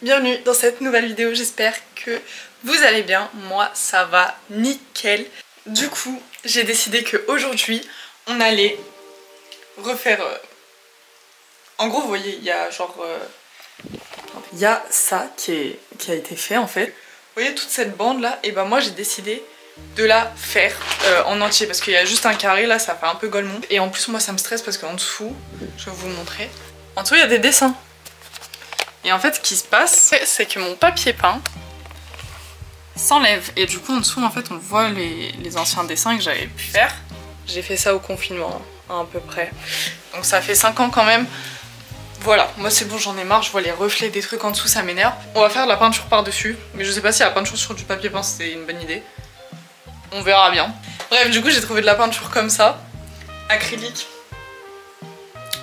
Bienvenue dans cette nouvelle vidéo, j'espère que vous allez bien, moi ça va nickel. Du coup, j'ai décidé qu'aujourd'hui, on allait refaire... En gros, vous voyez, il y a genre... Il y a ça qui a été fait en fait. Vous voyez toute cette bande là, et ben moi j'ai décidé de la faire en entier parce qu'il y a juste un carré là, ça fait un peu golemon. Et en plus moi ça me stresse parce qu'en dessous, je vais vous montrer, en dessous il y a des dessins. Et en fait ce qui se passe, c'est que mon papier peint s'enlève. Et du coup en dessous en fait on voit les anciens dessins que j'avais pu faire. J'ai fait ça au confinement à peu près. Donc ça fait 5 ans quand même. Voilà, moi c'est bon, j'en ai marre, je vois les reflets des trucs en dessous, ça m'énerve. On va faire de la peinture par-dessus, mais je sais pas si la peinture sur du papier peint c'est une bonne idée. On verra bien. Bref, du coup j'ai trouvé de la peinture comme ça, acrylique.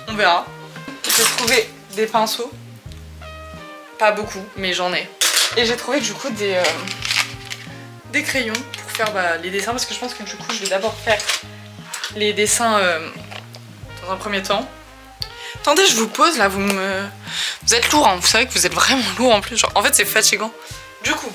On verra. J'ai trouvé des pinceaux. Pas beaucoup, mais j'en ai. Et j'ai trouvé du coup des crayons pour faire les dessins, parce que je pense que du coup je vais d'abord faire les dessins dans un premier temps. Attendez, je vous pose là, vous êtes lourd, hein. Vous savez que vous êtes vraiment lourd en plus, genre, en fait c'est fatigant. Du coup,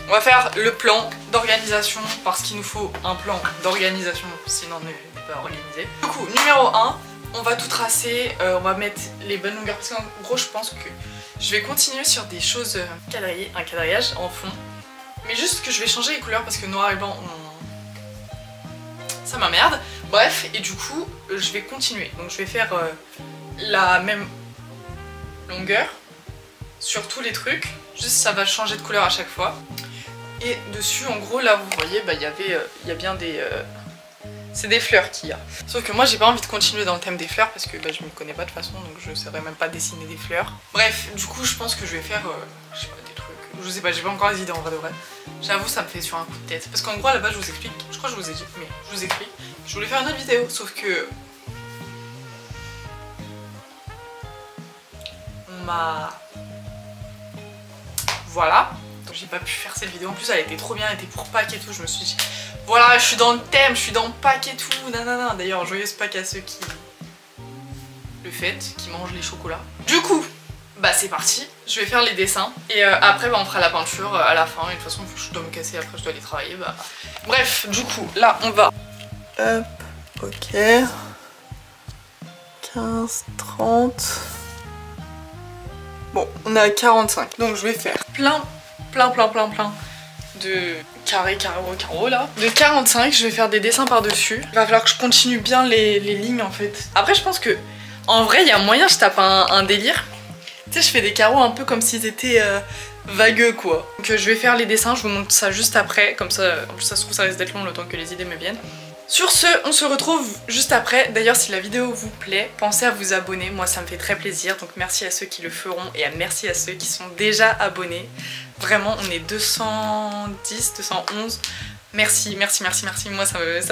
on va faire le plan d'organisation, parce qu'il nous faut un plan d'organisation, sinon on n'est pas organisé. Du coup, numéro 1, on va tout tracer, on va mettre les bonnes longueurs, parce qu'en gros je pense que je vais continuer sur des choses quadrillées, un quadrillage en fond. Mais juste que je vais changer les couleurs, parce que noir et blanc, ça m'emmerde. Bref, et du coup, je vais continuer. Donc je vais faire la même longueur sur tous les trucs. Juste ça va changer de couleur à chaque fois. Et dessus, en gros, là, vous voyez, il y a bien des... c'est des fleurs qu'il y a. Sauf que moi, j'ai pas envie de continuer dans le thème des fleurs parce que je m'y connais pas de toute façon, donc je saurais même pas dessiner des fleurs. Bref, du coup, je pense que je vais faire, je sais pas, des trucs... Je sais pas, j'ai pas encore les idées en vrai de vrai. J'avoue, ça me fait sur un coup de tête. Parce qu'en gros, à la base, je vous explique. Je crois que je vous ai dit, mais je vous explique. Je voulais faire une autre vidéo, sauf que... on m'a... Voilà. Donc j'ai pas pu faire cette vidéo. En plus, elle était trop bien, elle était pour Pâques et tout. Je me suis dit, voilà, je suis dans le thème, je suis dans Pâques et tout. Nanana. D'ailleurs, joyeuse Pâques à ceux qui le fêtent, qui mangent les chocolats. Du coup, bah c'est parti. Je vais faire les dessins. Et après, on fera la peinture à la fin. Et de toute façon, je dois me casser, après je dois aller travailler. Bref, du coup, là, on va... Hop, ok. 15, 30... Bon, on est à 45. Donc je vais faire plein de carreaux là. De 45, je vais faire des dessins par-dessus. Il va falloir que je continue bien les lignes en fait. Après je pense que, en vrai, il y a moyen je tape un délire. Tu sais, je fais des carreaux un peu comme s'ils étaient vagueux quoi. Donc je vais faire les dessins, je vous montre ça juste après. Comme ça, en plus ça se trouve ça risque d'être long le temps que les idées me viennent. Sur ce, on se retrouve juste après. D'ailleurs, si la vidéo vous plaît, pensez à vous abonner. Moi, ça me fait très plaisir. Donc merci à ceux qui le feront et merci à ceux qui sont déjà abonnés. Vraiment, on est 210, 211. Merci. Moi, ça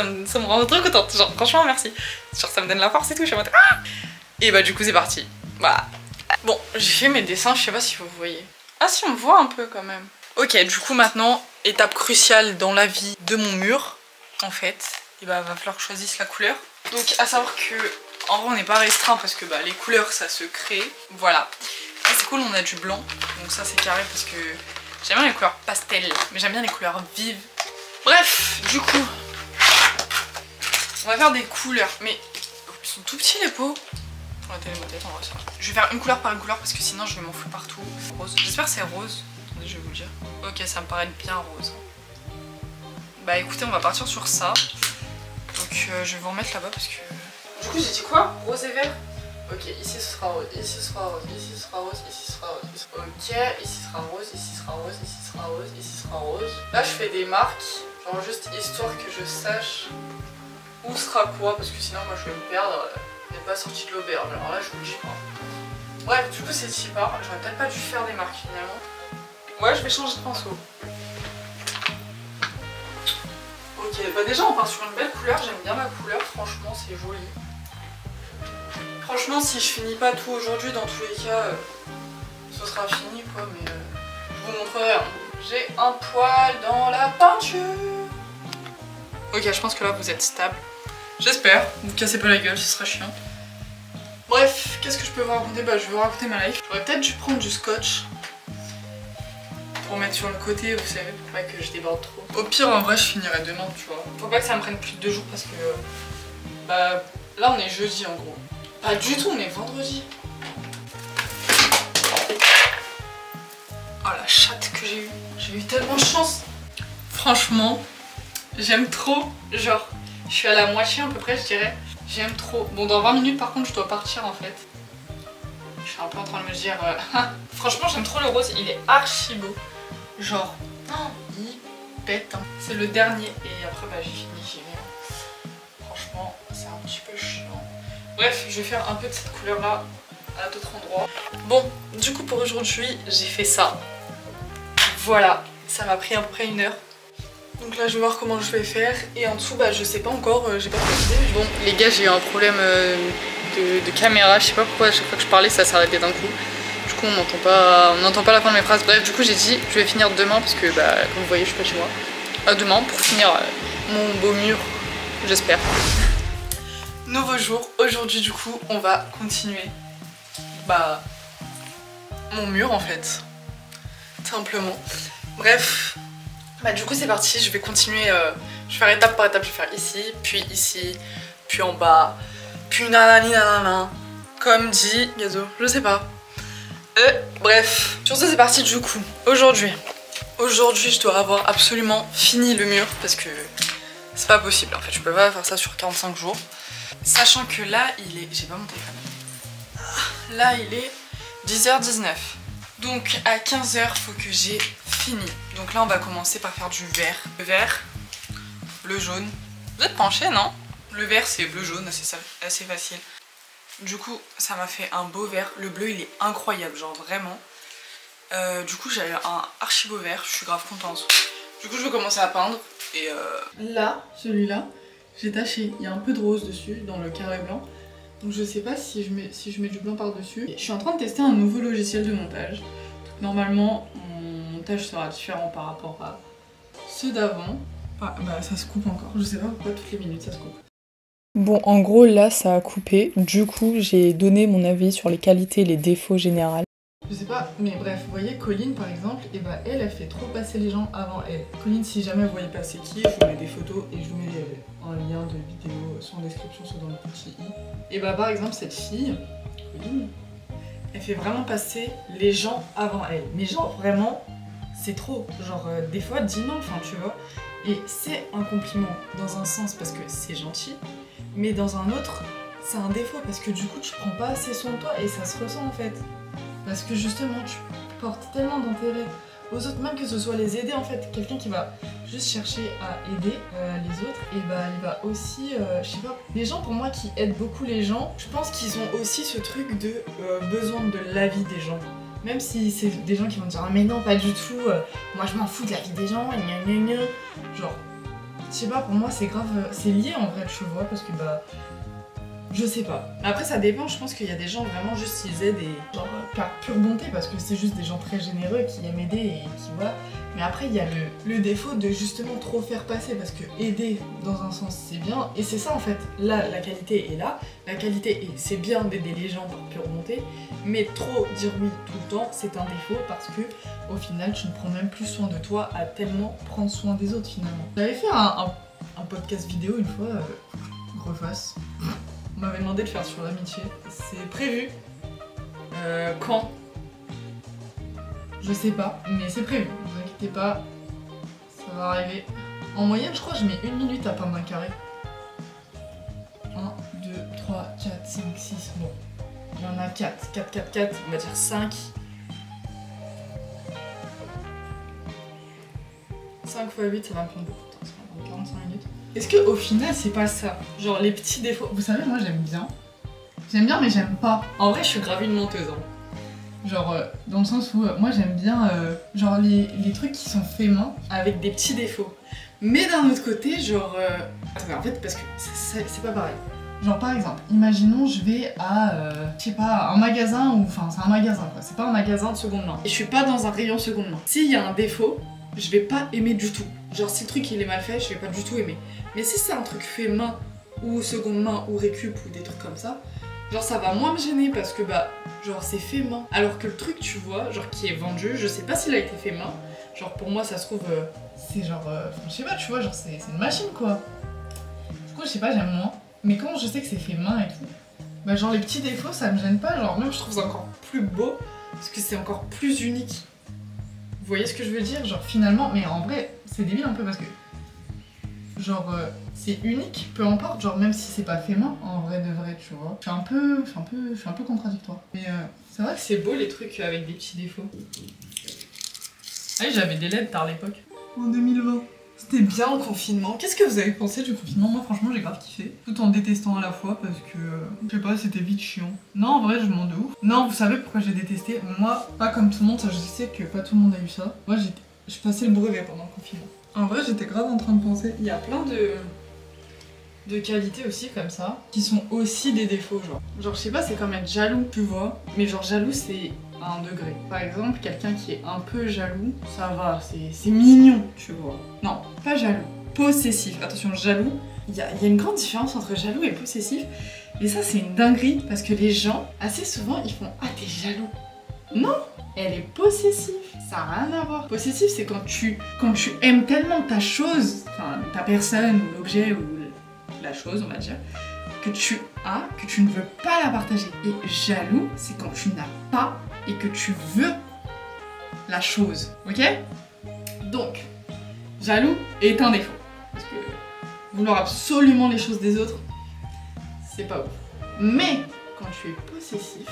me rend trop contente. Genre, franchement, merci. Genre, ça me donne la force et tout. Je suis en mode... Ah, et bah, du coup, c'est parti. Voilà. Bon, j'ai fait mes dessins. Je sais pas si vous voyez. Ah, si, on voit un peu quand même. Ok, du coup, maintenant, étape cruciale dans la vie de mon mur, en fait. Et bah va falloir que je choisisse la couleur. Donc à savoir que en vrai on n'est pas restreint parce que les couleurs ça se crée. Voilà. C'est cool, on a du blanc. Donc ça c'est carré parce que j'aime bien les couleurs pastel. Mais j'aime bien les couleurs vives. Bref, du coup on va faire des couleurs. Mais ils sont tout petits les pots. On va télé ma tête, on va ça. Je vais faire une couleur par une couleur parce que sinon je vais m'en foutre partout. Rose. J'espère que c'est rose. Attendez, je vais vous le dire. Ok, ça me paraît bien rose. Bah écoutez, on va partir sur ça. Donc je vais vous remettre là-bas parce que... Du coup j'ai dit quoi? Rose et vert? Ok, ici ce sera rose, ici ce sera rose, ici ce sera rose, ici ce sera rose. Ok, ici ce sera rose, ici ce sera rose, ici ce sera rose, ici ce sera rose. Là je fais des marques, genre juste histoire que je sache où sera quoi, parce que sinon moi je vais me perdre. Je n'ai pas sorti de l'auberge, alors là je vous le dis pas. Bref, du coup c'est ici part, j'aurais peut-être pas dû faire des marques finalement. Ouais, je vais changer de pinceau. Ok, bah déjà on part sur une belle couleur, j'aime bien la couleur, franchement c'est joli. Franchement si je finis pas tout aujourd'hui, dans tous les cas, ce sera fini quoi, mais je vous montrerai. Hein. J'ai un poil dans la peinture. Ok, je pense que là vous êtes stable. J'espère, vous cassez pas la gueule, ce sera chiant. Bref, qu'est-ce que je peux vous raconter? Bah je vais vous raconter ma life. J'aurais peut-être dû prendre du scotch pour mettre sur le côté, vous savez, pour pas que je déborde trop. Au pire, en vrai, je finirai demain, tu vois. Faut pas que ça me prenne plus de 2 jours parce que... bah, là, on est jeudi, en gros. Pas du tout, on est vendredi. Oh, la chatte que j'ai eue. J'ai eu tellement de chance. Franchement, j'aime trop. Genre, je suis à la moitié à peu près, je dirais. J'aime trop. Bon, dans 20 minutes, par contre, je dois partir, en fait. Je suis un peu en train de me dire... Franchement, j'aime trop le rose, il est archi beau. Genre, il pète. Hein. C'est le dernier et après, bah, j'ai fini, j'y vais. Franchement, c'est un petit peu chiant. Bref, je vais faire un peu de cette couleur-là à d'autres endroits. Bon, du coup, pour aujourd'hui, j'ai fait ça. Voilà, ça m'a pris à peu près 1 heure. Donc là, je vais voir comment je vais faire. Et en dessous, bah, je sais pas encore, j'ai pas décidé. Bon, les gars, j'ai eu un problème de caméra. Je sais pas pourquoi, à chaque fois que je parlais, ça s'arrêtait d'un coup. Du coup, on n'entend pas la fin de mes phrases. Bref, du coup, j'ai dit, je vais finir demain parce que, bah, comme vous voyez, je suis pas chez moi. Demain, pour finir mon beau mur, j'espère. Nouveau jour. Aujourd'hui, du coup, on va continuer, bah, mon mur, en fait. Simplement. Bref. Bah du coup c'est parti, je vais continuer, je vais faire étape par étape, je vais faire ici, puis en bas, puis nanani nanana, comme dit Gazo, je sais pas. Bref, sur ce c'est parti du coup, aujourd'hui je dois avoir absolument fini le mur parce que c'est pas possible en fait, je peux pas faire ça sur 45 jours. Sachant que là il est, j'ai pas mon téléphone, là il est 10h19. Donc à 15h, faut que j'ai fini. Donc là, on va commencer par faire du vert. Le vert, bleu, jaune. Vous êtes penchés, non? Le vert, c'est bleu, jaune, assez facile. Du coup, ça m'a fait un beau vert. Le bleu, il est incroyable, genre vraiment. Du coup, j'ai un archi beau vert. Je suis grave contente. Du coup, je vais commencer à peindre. Et là, celui-là, j'ai taché. Il y a un peu de rose dessus, dans le carré blanc. Donc je sais pas si je mets du blanc par dessus. Je suis en train de tester un nouveau logiciel de montage. Normalement mon montage sera différent par rapport à ceux d'avant. Ah, bah ça se coupe encore, je sais pas pourquoi toutes les minutes ça se coupe. Bon en gros là ça a coupé, du coup j'ai donné mon avis sur les qualités et les défauts généraux. Je sais pas, mais bref, vous voyez Colline par exemple, et bah elle fait trop passer les gens avant elle. Colline, si jamais vous voyez passer qui, je vous mets des photos et je vous mets un lien de vidéo soit en description, soit dans le petit i. Et bah par exemple cette fille, Colline, elle fait vraiment passer les gens avant elle. Mais genre vraiment, c'est trop. Genre des fois 10 000, enfin tu vois. Et c'est un compliment dans un sens parce que c'est gentil, mais dans un autre, c'est un défaut parce que du coup tu prends pas assez soin de toi et ça se ressent en fait. Parce que justement, tu portes tellement d'intérêt aux autres, même que ce soit les aider en fait. Quelqu'un qui va juste chercher à aider les autres, et bah il va aussi, je sais pas, les gens pour moi qui aident beaucoup les gens, je pense qu'ils ont aussi ce truc de besoin de l'avis des gens. Même si c'est des gens qui vont dire ah mais non pas du tout, moi je m'en fous de la vie des gens, gna gna gna. Genre, je sais pas, pour moi c'est grave, c'est lié en vrai tu vois, parce que bah... Je sais pas. Après ça dépend, je pense qu'il y a des gens vraiment juste ils aident et genre par pure bonté parce que c'est juste des gens très généreux qui aiment aider et qui voilà. Mais après il y a le défaut de justement trop faire passer parce que aider dans un sens c'est bien et c'est ça en fait. Là la qualité est là, la qualité est c'est bien d'aider les gens par pure bonté, mais trop dire oui tout le temps c'est un défaut parce que au final tu ne prends même plus soin de toi à tellement prendre soin des autres finalement. J'avais fait un podcast vidéo une fois, refasse. On m'avait demandé de faire sur l'amitié. C'est prévu. Quand? Je sais pas, mais c'est prévu. Ne vous inquiétez pas, ça va arriver. En moyenne, je crois que je mets 1 minute à peindre un carré. 1, 2, 3, 4, 5, 6. Bon, il y en a 4. 4, 4, 4, on va dire 5. 5 x 8, ça va me prendre beaucoup de temps. Ça va me prendre 45 minutes. Est-ce qu'au final c'est pas ça? Genre les petits défauts. Vous savez moi j'aime bien. J'aime bien mais j'aime pas. En vrai je suis grave une menteuse hein. Genre dans le sens où moi j'aime bien genre les trucs qui sont faits main avec des petits défauts. Mais d'un autre côté genre... Attendez en fait parce que c'est pas pareil. Genre par exemple, imaginons je vais à, je sais pas, un magasin ou... Enfin c'est un magasin quoi, c'est pas un magasin de seconde main. Et je suis pas dans un rayon seconde main. S'il y a un défaut, je vais pas aimer du tout. Genre si le truc il est mal fait, je vais pas du tout aimer. Mais si c'est un truc fait main, ou seconde main, ou récup, ou des trucs comme ça, Genre ça va moins me gêner parce que bah genre c'est fait main. Alors que le truc tu vois, genre qui est vendu, je sais pas s'il a été fait main. Genre pour moi ça se trouve c'est genre, je sais pas tu vois, genre c'est une machine quoi. Du coup je sais pas, j'aime moins. Mais quand je sais que c'est fait main et tout, bah genre les petits défauts ça me gêne pas, genre même je trouve ça encore plus beau parce que c'est encore plus unique. Vous voyez ce que je veux dire? Genre finalement, mais en vrai c'est débile un peu parce que genre c'est unique, peu importe, genre même si c'est pas fait main, en vrai de vrai tu vois. Je suis un peu contradictoire. Mais c'est vrai que c'est beau les trucs avec des petits défauts. Ah oui, j'avais des LED tard à l'époque. En 2020. C'était bien le confinement. Qu'est-ce que vous avez pensé du confinement? Moi franchement j'ai grave kiffé. Tout en détestant à la fois parce que, je sais pas, c'était vite chiant. Non en vrai je m'en de ouf. Non vous savez pourquoi j'ai détesté? Moi, pas comme tout le monde, ça je sais que pas tout le monde a eu ça. Moi je passais le brevet pendant le confinement. En vrai j'étais grave en train de penser. Il y a plein de qualités aussi comme ça, qui sont aussi des défauts genre. Genre je sais pas, c'est comme être jaloux, tu vois. Mais genre jaloux c'est à un degré. Par exemple, quelqu'un qui est un peu jaloux, ça va, c'est mignon, tu vois. Non, pas jaloux, possessif. Attention, jaloux, il y a une grande différence entre jaloux et possessif. Et ça, c'est une dinguerie, parce que les gens, assez souvent, ils font « Ah, t'es jaloux !» Non, elle est possessive, ça n'a rien à voir. Possessif, c'est quand tu aimes tellement ta chose, enfin ta personne, ou l'objet, ou la chose, on va dire, que tu as, que tu ne veux pas la partager. Et jaloux, c'est quand tu n'as pas et que tu veux la chose, ok? Donc, jaloux est un défaut. Parce que vouloir absolument les choses des autres, c'est pas ouf. Mais, quand tu es possessif,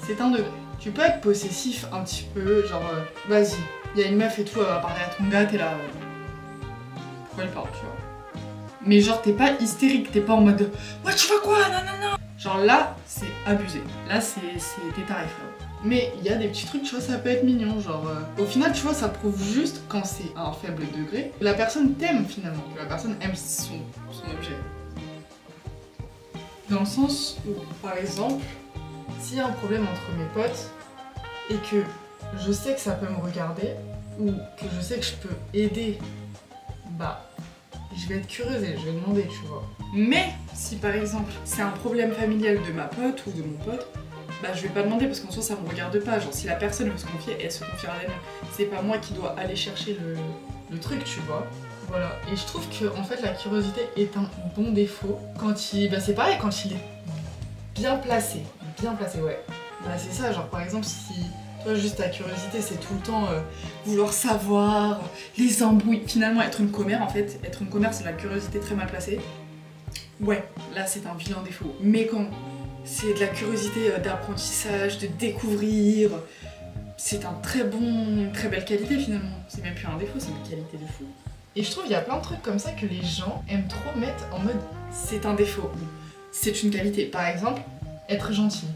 c'est un degré. Tu peux être possessif un petit peu, genre, vas-y, il y a une meuf et tout, elle va parler à ton gars, t'es là, pourquoi elle parle, tu vois? Mais genre, t'es pas hystérique, t'es pas en mode, ouais, tu vois quoi, non, non, non. Genre là, c'est abusé. Là, c'est tes tarifs, là. Mais il y a des petits trucs, tu vois, ça peut être mignon, genre... Au final, tu vois, ça prouve juste, quand c'est à un faible degré, que la personne t'aime, finalement. Que la personne aime son objet. Dans le sens où, par exemple, s'il y a un problème entre mes potes, et que je sais que ça peut me regarder, ou que je sais que je peux aider, bah... je vais être curieuse et je vais demander, tu vois. Mais si par exemple c'est un problème familial de ma pote ou de mon pote, bah je vais pas demander parce qu'en soi ça me regarde pas. Genre si la personne veut se confier, elle se confiera à elle. C'est pas moi qui dois aller chercher le truc, tu vois. Voilà. Et je trouve que en fait la curiosité est un bon défaut quand il... bah c'est pareil, quand il est bien placé. Bien placé, ouais. Bah c'est ça, genre par exemple si... toi, juste ta curiosité, c'est tout le temps vouloir savoir, les embrouilles. Finalement, être une commère, en fait, être une commère, c'est la curiosité très mal placée. Ouais, là, c'est un vilain défaut. Mais quand c'est de la curiosité d'apprentissage, de découvrir, c'est une très belle qualité, finalement. C'est même plus un défaut, c'est une qualité de fou. Et je trouve qu'il y a plein de trucs comme ça que les gens aiment trop mettre en mode c'est un défaut ou c'est une qualité. Par exemple, être gentil.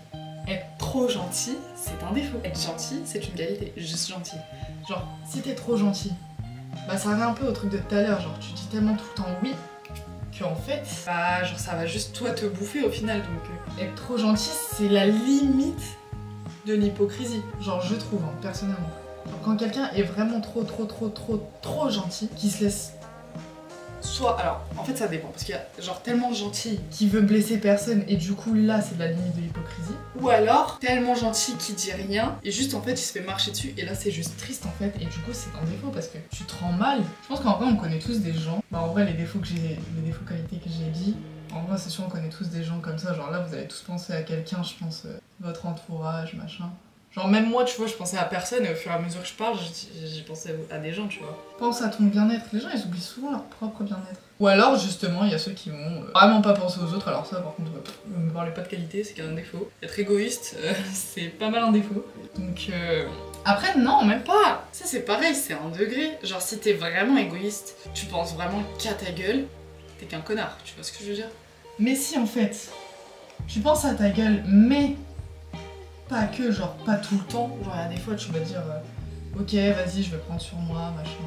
Être trop gentil, c'est un défaut. Être gentil, c'est une qualité. Juste gentil. Genre, si t'es trop gentil, bah ça revient un peu au truc de tout à l'heure. Genre, tu dis tellement tout le temps oui, qu'en fait, bah genre ça va juste toi te bouffer au final. Donc, être trop gentil, c'est la limite de l'hypocrisie. Genre, je trouve, hein, personnellement. Genre, quand quelqu'un est vraiment trop gentil, qui se laisse... soit, alors en fait ça dépend parce qu'il y a genre tellement gentil qui veut blesser personne et du coup là c'est de la limite de l'hypocrisie, ou alors tellement gentil qui dit rien et juste en fait il se fait marcher dessus et là c'est juste triste en fait et du coup c'est un défaut parce que tu te rends mal. Je pense qu'en vrai on connaît tous des gens, bah en vrai les défauts qualités que j'ai dit, en vrai c'est sûr on connaît tous des gens comme ça, genre là vous allez tous penser à quelqu'un, je pense, votre entourage, machin. Genre même moi, tu vois, je pensais à personne et au fur et à mesure que je parle, j'ai pensé à des gens, tu vois. Pense à ton bien-être. Les gens, ils oublient souvent leur propre bien-être. Ou alors, justement, il y a ceux qui vont vraiment pas penser aux autres. Alors ça, par contre, ne me parlez pas de qualité, c'est qu'un défaut. Être égoïste, c'est pas mal un défaut. Donc, après, non, même pas. Ça, c'est pareil, c'est un degré. Genre, si t'es vraiment égoïste, tu penses vraiment qu'à ta gueule, t'es qu'un connard, tu vois ce que je veux dire? Mais si, en fait, tu penses à ta gueule, mais... pas que, genre pas tout le temps, genre il y a des fois tu vas dire ok vas-y je vais prendre sur moi, machin,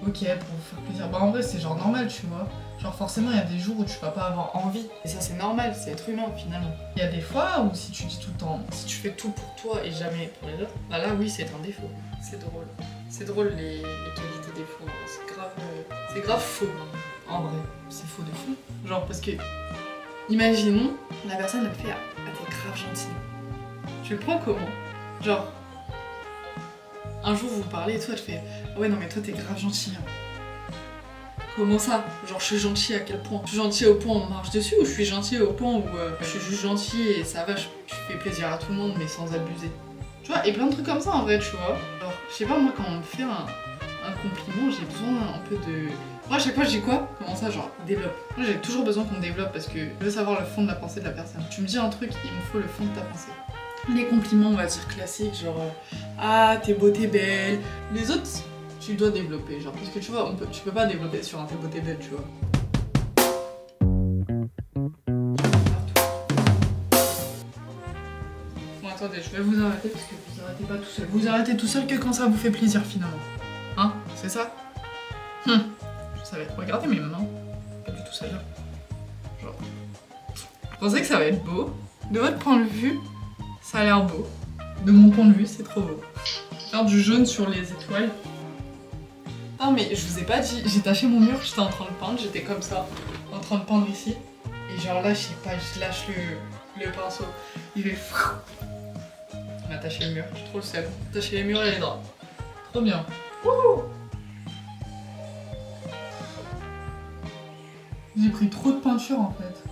ok pour vous faire plaisir, bah en vrai c'est genre normal tu vois, genre forcément il y a des jours où tu vas pas avoir envie, et ça c'est normal, c'est être humain finalement. Il y a des fois où si tu dis tout le temps, si tu fais tout pour toi et jamais pour les autres, bah là oui c'est un défaut, c'est drôle les qualités défauts, c'est grave faux, en vrai, c'est faux de fou, genre parce que Imaginons, la personne elle fait ah t'es grave gentil. Tu le prends comment? Genre, un jour vous parlez et tout, elle fait ouais non mais toi t'es grave gentil. Comment ça? Genre je suis gentil à quel point? Je suis gentil au point où on marche dessus ou je suis gentil au point où je suis juste gentil et ça va, je fais plaisir à tout le monde mais sans abuser. Tu vois, et plein de trucs comme ça en vrai, tu vois. Genre, je sais pas, moi quand on me fait un compliment, j'ai besoin un peu de... Moi à chaque fois je dis quoi? Comment ça, genre développe. Moi j'ai toujours besoin qu'on développe parce que je veux savoir le fond de la pensée de la personne. Tu me dis un truc, il me faut le fond de ta pensée. Les compliments on va dire classiques, genre ah t'es beau, t'es belle. Les autres, tu dois développer, genre parce que tu vois, tu peux pas développer sur un t'es beau, t'es belle, tu vois. Bon attendez, je vais vous arrêter parce que vous arrêtez pas tout seul. Vous arrêtez tout seul que quand ça vous fait plaisir finalement. Hein? C'est ça? Je savais. Regardez mes mains. Pas du tout celle-là. Genre. Je pensais que ça va être beau. De votre point de vue, ça a l'air beau. De mon point de vue, c'est trop beau. Faire du jaune sur les étoiles. Non mais je vous ai pas dit, j'ai taché mon mur, j'étais en train de peindre, j'étais comme ça, en train de peindre ici. Et genre là, je sais pas, je lâche le pinceau. Il fait... On a taché le mur, j'ai trop le seum. Taché les murs et les draps. Trop bien. Wouhou! J'ai pris trop de peinture en fait.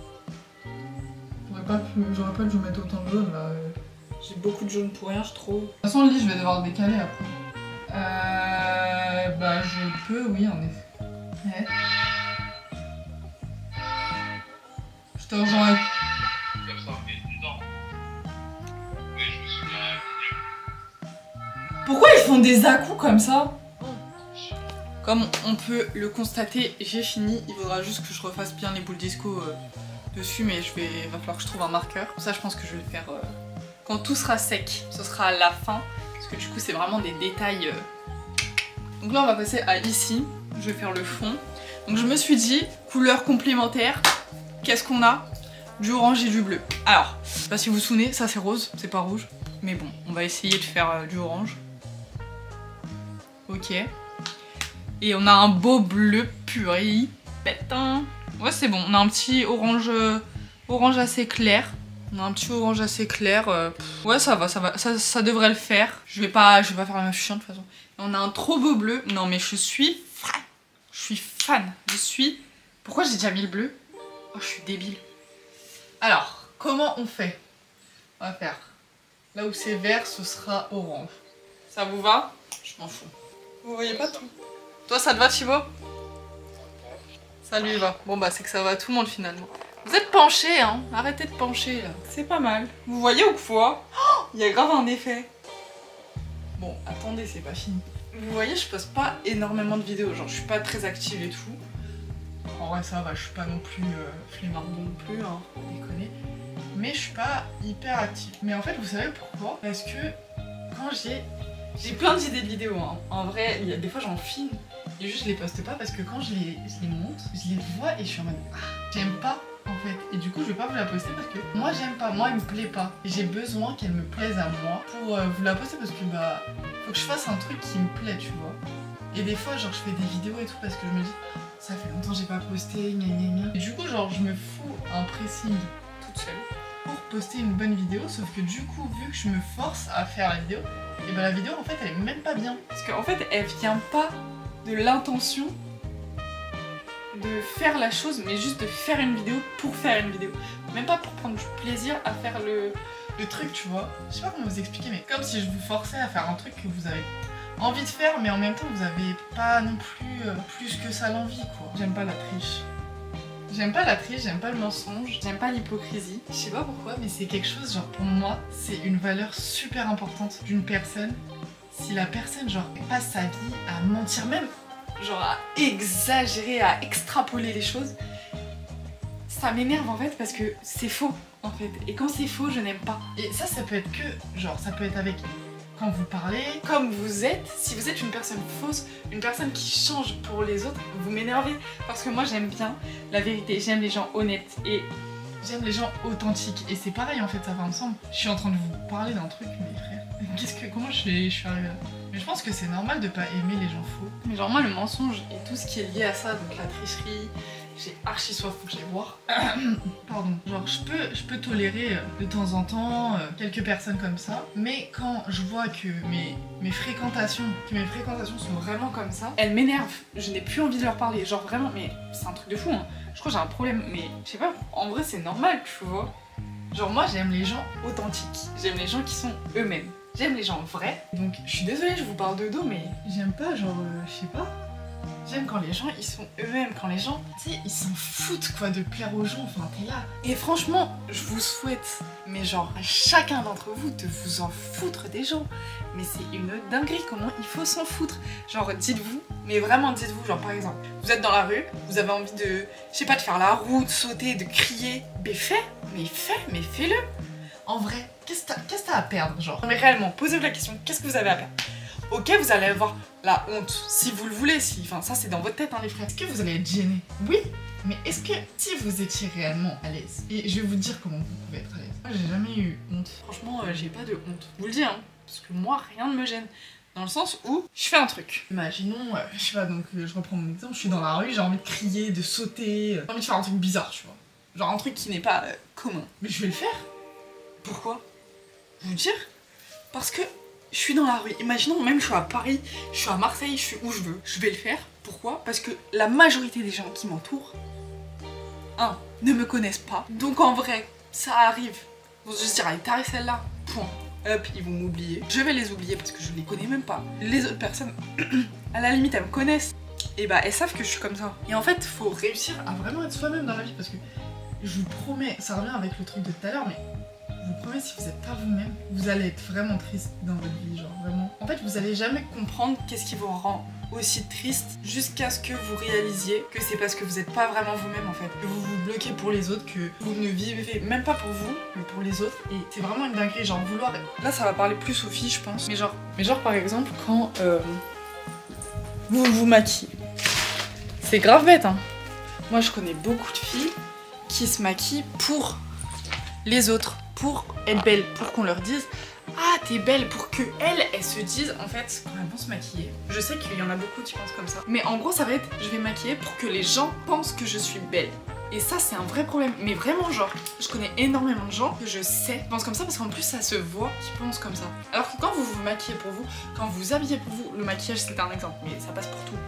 J'aurais pas dû mettre autant de jaune là. J'ai beaucoup de jaune pour rien, je trouve. De toute façon, le lit, je vais devoir le décaler après. Bah, je peux, oui, en effet. Ouais. Je te rejoins. Pourquoi ils font des à-coups comme ça? Comme on peut le constater, j'ai fini. Il faudra juste que je refasse bien les boules disco dessus, mais il va falloir que je trouve un marqueur. Ça, je pense que je vais le faire quand tout sera sec. Ce sera à la fin, parce que du coup, c'est vraiment des détails. Donc là, on va passer à ici. Je vais faire le fond. Donc je me suis dit, couleur complémentaire, qu'est-ce qu'on a? Du orange et du bleu. Alors, je sais pas si vous vous souvenez, ça c'est rose, c'est pas rouge. Mais bon, on va essayer de faire du orange. Ok. Et on a un beau bleu purée. Pétain. Ouais, c'est bon. On a un petit orange, orange assez clair. On a un petit orange assez clair. Ouais, ça va, ça devrait le faire. Je vais pas faire la meuf chiante de toute façon. Et on a un trop beau bleu. Non, mais je suis fan. Je suis fan. Pourquoi j'ai déjà mis le bleu? Oh, je suis débile. Alors, comment on fait? On va faire. Là où c'est vert, ce sera orange. Ça vous va? Je m'en fous. Vous voyez pas tout? Toi, ça te va, Thibaut? Ça lui va. Bon, bah, c'est que ça va à tout le monde finalement. Vous êtes penché, hein? Arrêtez de pencher là. C'est pas mal. Vous voyez ou quoi? Oh, il y a grave un effet. Bon, attendez, c'est pas fini. Vous voyez, je poste pas énormément de vidéos. Genre, je suis pas très active et tout. En vrai, ça va, je suis pas non plus flemmard non plus, hein. Faut déconner. Mais je suis pas hyper active. Mais en fait, vous savez pourquoi? Parce que quand j'ai plein d'idées de vidéos, hein. En vrai, il y a des fois j'en filme et juste je les poste pas parce que quand je les monte, je les vois et je suis en mode ah, j'aime pas en fait. Et du coup, je vais pas vous la poster parce que moi j'aime pas, moi elle me plaît pas. Et j'ai besoin qu'elle me plaise à moi pour vous la poster parce que bah faut que je fasse un truc qui me plaît, tu vois. Et des fois, genre je fais des vidéos et tout parce que je me dis ça fait longtemps que j'ai pas posté, gna gna gna. Et du coup, genre je me fous un pressing toute seule pour poster une bonne vidéo, sauf que du coup, vu que je me force à faire la vidéo, et bah la vidéo en fait elle est même pas bien. Parce qu'en fait elle vient pas de l'intention de faire la chose, mais juste de faire une vidéo pour faire une vidéo. Même pas pour prendre du plaisir à faire le truc, tu vois. Je sais pas comment vous expliquer, mais comme si je vous forçais à faire un truc que vous avez envie de faire, mais en même temps vous avez pas non plus plus que ça l'envie, quoi. J'aime pas la triche. J'aime pas la triche, j'aime pas le mensonge, j'aime pas l'hypocrisie. Je sais pas pourquoi, mais c'est quelque chose, genre pour moi, c'est une valeur super importante d'une personne. Si la personne, genre, passe sa vie à mentir, même, genre à exagérer, à extrapoler les choses, ça m'énerve en fait parce que c'est faux en fait. Et quand c'est faux, je n'aime pas. Et ça peut être que, genre, ça peut être avec quand vous parlez, comme vous êtes. Si vous êtes une personne fausse, une personne qui change pour les autres, vous m'énervez. Parce que moi j'aime bien la vérité, j'aime les gens honnêtes et j'aime les gens authentiques. Et c'est pareil en fait, ça va ensemble. Je suis en train de vous parler d'un truc, mes frères. Comment je suis arrivée là? Mais je pense que c'est normal de pas aimer les gens faux. Mais genre moi le mensonge et tout ce qui est lié à ça, donc la tricherie j'ai archi soif, faut que j'aille boire. Pardon. Genre je peux tolérer de temps en temps quelques personnes comme ça, mais quand je vois que mes fréquentations sont vraiment comme ça, elles m'énervent. Je n'ai plus envie de leur parler. Genre vraiment, mais c'est un truc de fou, hein. Je crois que j'ai un problème, mais je sais pas, en vrai c'est normal, tu vois. Genre moi j'aime les gens authentiques, j'aime les gens qui sont eux-mêmes, j'aime les gens vrais. Donc je suis désolée, je vous parle de dos, mais j'aime pas genre, je sais pas. J'aime quand les gens ils sont eux-mêmes, quand les gens, tu sais, ils s'en foutent quoi de plaire aux gens, enfin t'es là. Et franchement, je vous souhaite, mais genre à chacun d'entre vous de vous en foutre des gens. Mais c'est une dinguerie comment il faut s'en foutre. Genre dites-vous, mais vraiment dites-vous, genre par exemple, vous êtes dans la rue, vous avez envie de, je sais pas, de faire la roue, de sauter, de crier, mais fais-le. En vrai, qu'est-ce que t'as à perdre genre? Mais réellement, posez-vous la question, qu'est-ce que vous avez à perdre? Ok, vous allez avoir la honte, si vous le voulez, enfin ça c'est dans votre tête hein les frères. Est-ce que vous allez être gêné? Oui, mais est-ce que si vous étiez réellement à l'aise, et je vais vous dire comment vous pouvez être à l'aise. Moi j'ai jamais eu honte. Franchement, j'ai pas de honte. Je vous le dis hein, parce que moi rien ne me gêne. Dans le sens où je fais un truc. Imaginons, je sais pas, donc je reprends mon exemple, je suis dans la rue, j'ai envie de crier, de sauter, j'ai envie de faire un truc bizarre, tu vois. Genre un truc qui n'est pas commun. Mais je vais le faire. Pourquoi? Vous dire? Parce que je suis dans la rue, imaginons même je suis à Paris, je suis à Marseille, je suis où je veux. Je vais le faire. Pourquoi? Parce que la majorité des gens qui m'entourent, ne me connaissent pas. Donc en vrai, ça arrive. Ils vont se dire, allez, t'arrêtes celle-là, point. Hop, ils vont m'oublier. Je vais les oublier parce que je les connais même pas. Les autres personnes, à la limite, elles me connaissent. Et bah, elles savent que je suis comme ça. Et en fait, faut réussir à vraiment être soi-même dans la vie parce que je vous promets, ça revient avec le truc de tout à l'heure, mais je vous promets, si vous n'êtes pas vous-même, vous allez être vraiment triste dans votre vie, genre vraiment. En fait, vous allez jamais comprendre qu'est-ce qui vous rend aussi triste jusqu'à ce que vous réalisiez que c'est parce que vous n'êtes pas vraiment vous-même en fait. Que vous vous bloquez pour les autres, que vous ne vivez même pas pour vous, mais pour les autres. Et c'est vraiment une dinguerie, genre vouloir... Là, ça va parler plus aux filles, je pense. Mais genre par exemple, quand vous vous maquillez. C'est grave bête, hein. Moi, je connais beaucoup de filles qui se maquillent pour les autres, pour être belles, pour qu'on leur dise ah t'es belle, pour que elles se disent en fait quand elles vont se maquiller. Je sais qu'il y en a beaucoup qui pensent comme ça, mais en gros ça va être je vais maquiller pour que les gens pensent que je suis belle. Et ça c'est un vrai problème, mais vraiment genre je connais énormément de gens que je sais qui pensent comme ça parce qu'en plus ça se voit qui pensent comme ça. Alors que quand vous vous maquillez pour vous, quand vous vous habillez pour vous, le maquillage c'est un exemple mais ça passe pour tout.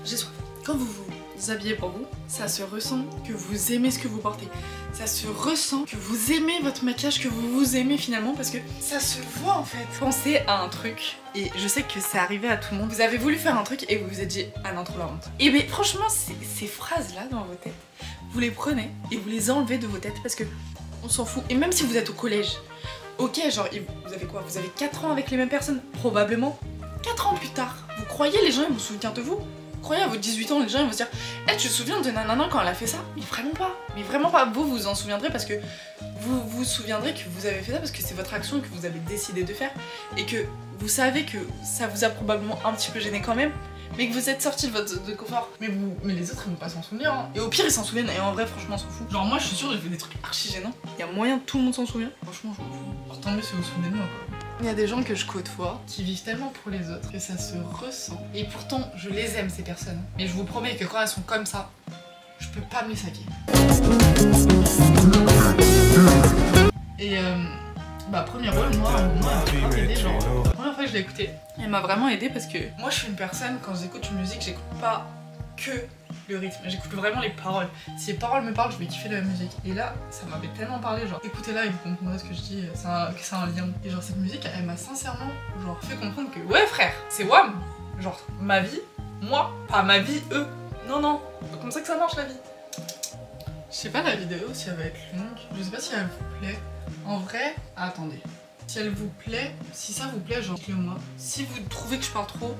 J'ai soif. Quand vous vous habillez pour vous, ça se ressent que vous aimez ce que vous portez. Ça se ressent que vous aimez votre maquillage, que vous vous aimez finalement parce que ça se voit en fait. Pensez à un truc, et je sais que c'est arrivé à tout le monde. Vous avez voulu faire un truc et vous vous êtes dit ah non trop la honte. Et bien franchement ces phrases là dans vos têtes, vous les prenez et vous les enlevez de vos têtes parce que on s'en fout. Et même si vous êtes au collège, ok genre vous avez quoi? Vous avez 4 ans avec les mêmes personnes? Probablement 4 ans plus tard. Vous croyez les gens ils vont se souvenir de vous? Croyez à vos 18 ans, les gens ils vont se dire hey, tu te souviens de nanana quand elle a fait ça? Mais vraiment pas. Mais vraiment pas. Vous vous en souviendrez parce que vous vous souviendrez que vous avez fait ça parce que c'est votre action que vous avez décidé de faire et que vous savez que ça vous a probablement un petit peu gêné quand même mais que vous êtes sorti de votre zone de confort. Mais les autres ils vont pas s'en souvenir hein. Et au pire ils s'en souviennent et en vrai franchement on s'en fout. Genre moi je suis sûre j'ai fait des trucs archi gênants. Il y a moyen que tout le monde s'en souvient. Franchement je m'en fous. Alors tant mieux si vous vous souvenez de moi quoi. Il y a des gens que je côtoie qui vivent tellement pour les autres que ça se ressent. Et pourtant, je les aime ces personnes. Mais je vous promets que quand elles sont comme ça, je peux pas me les saquer. Et premier rôle, moi elle m'a vraiment aidé. Genre, la première fois que je l'ai écouté, elle m'a vraiment aidé parce que moi je suis une personne, quand j'écoute une musique, j'écoute pas que le rythme, j'écoute vraiment les paroles. Si les paroles me parlent, je vais kiffer la musique. Et là, ça m'avait tellement parlé, genre écoutez-la et vous comprendrez ce que je dis, que c'est un lien. Et genre cette musique, elle m'a sincèrement genre fait comprendre que ouais frère, c'est WAM. Genre ma vie, moi, pas ma vie, eux. Non non, c'est comme ça que ça marche la vie. Je sais pas la vidéo si elle va être longue, je sais pas si elle vous plaît. En vrai, attendez. Si elle vous plaît, si ça vous plaît, genre dites-le moi. Si vous trouvez que je parle trop,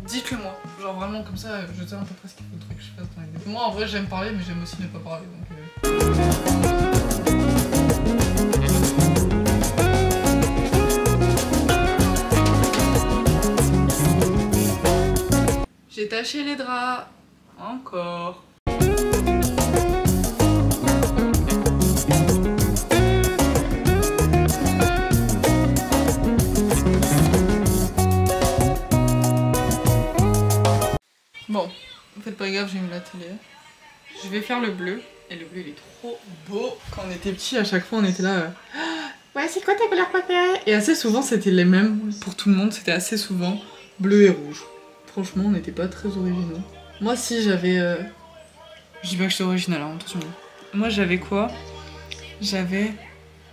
dites-le moi. Genre vraiment comme ça, je sais à peu près ce qu'il faudrait que je fasse dans la vidéo. Moi en vrai j'aime parler mais j'aime aussi ne pas parler donc J'ai taché les draps. Encore. Bon, faites pas gaffe, j'ai mis la télé. Je vais faire le bleu. Et le bleu il est trop beau. Quand on était petits, à chaque fois on était là. Ouais, c'est quoi ta couleur préférée? Et assez souvent c'était les mêmes pour tout le monde, c'était assez souvent bleu et rouge. Franchement, on n'était pas très originaux. Moi, si j'avais. Je dis pas que j'étais originale, hein, attention. Moi, j'avais quoi? J'avais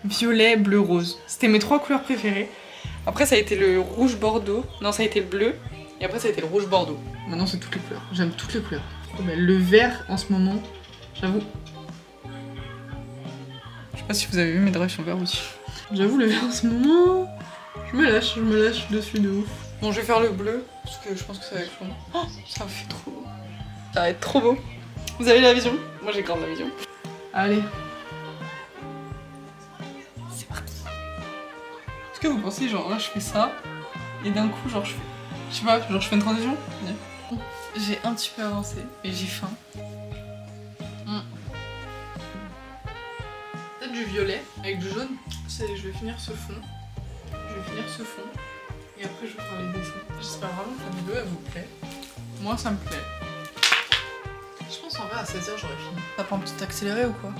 violet, bleu, rose. C'était mes 3 couleurs préférées. Après, ça a été le rouge bordeaux. Non, ça a été le bleu. Et après, ça a été le rouge bordeaux. Maintenant, c'est toutes les couleurs. J'aime toutes les couleurs. Mais le vert, en ce moment, j'avoue. Je sais pas si vous avez vu mes drapes sont verts aussi. J'avoue, le vert en ce moment. Je me lâche dessus de ouf. Bon, je vais faire le bleu, parce que je pense que ça va être long. Oh, ça me fait trop beau. Ça va être trop beau. Vous avez la vision? Moi, j'ai grave la vision. Allez. C'est parti. Est-ce que vous pensez, genre là, je fais ça, et d'un coup, genre, je sais pas, genre, je fais une transition? J'ai un petit peu avancé, et j'ai faim. Peut-être du violet, avec du jaune. Je vais finir ce fond. Et après je vais faire les dessins. J'espère vraiment que la vidéo elle vous plaît. Moi ça me plaît. Je pense en vrai à 16h j'aurais fini. T'as pas un petit accéléré ou quoi?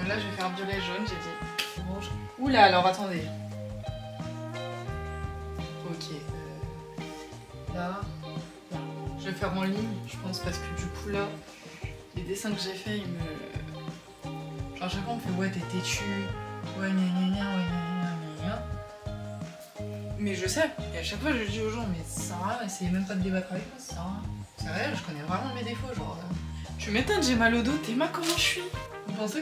Là je vais faire violet jaune, j'ai dit rouge. Oula, alors attendez. Ok, là. Je vais faire en ligne, je pense, parce que du coup là, les dessins que j'ai fait, ils me... Genre à chaque fois on me fait ouais t'es têtu, ouais gna gna gna, ouais gna gna gna. Mais je sais, et à chaque fois je dis aux gens, mais ça sert à rien, essayez même pas de débattre avec moi, ça sert à rien. C'est réel, je connais vraiment mes défauts, genre... Tu m'étonnes, j'ai mal au dos, t'es comment je suis? Vous pensez que